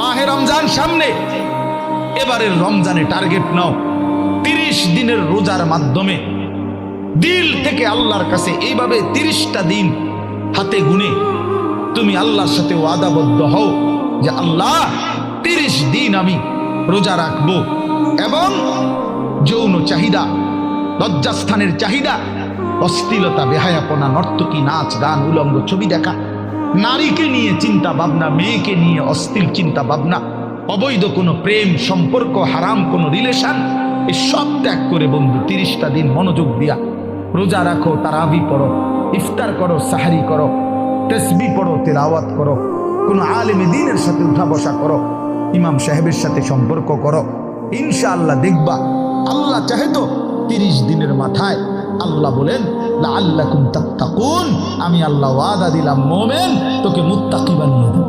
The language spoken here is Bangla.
মাহে রমজান সামনে, এবারের রমজানে টার্গেট নাও 30 দিনের রোজার মাধ্যমে দিল থেকে আল্লাহর কাছে এইভাবে 30টা দিন হাতে গুনে তুমি আল্লাহর সাথে ওয়াদাবদ্ধ হও যে আল্লাহ 30 দিন আমি রোজা রাখবো। এবং যৌন চাহিদা, লজ্জাস্থানের চাহিদা, অশ্লীলতা, বেহায়াপনা, নর্তকী, নাচ গান, উলঙ্গ ছবি দেখা, নারীকে নিয়ে চিন্তা ভাবনা, মেয়েকে নিয়ে অশ্লীল চিন্তা ভাবনা, অবৈধ কোনো প্রেম সম্পর্ক, হারাম কোনো রিলেশন, এই সব ত্যাগ করে বন্ধু 30টা দিন মনোযোগ দিয়া রোজা রাখো, তারাবি পড়ো, ইফতার করো, সাহারি করো, তাসবিহ পড়ো, তেলাওয়াত করো, কোনো আলেমে দ্বীনের সাথে উঠা বসা করো, ইমাম সাহেবের সাথে সম্পর্ক করো। ইনশাআল্লাহ দেখবা আল্লাহ চাহে তো 30 দিনের মাথায় আল্লাহ বলেন লাআল্লাকুম তাত্তাকুন, আমি আল্লাহ ওয়াদা দিলাম মোমেন তোকে মুত্তাকি বানিয়ে দেব।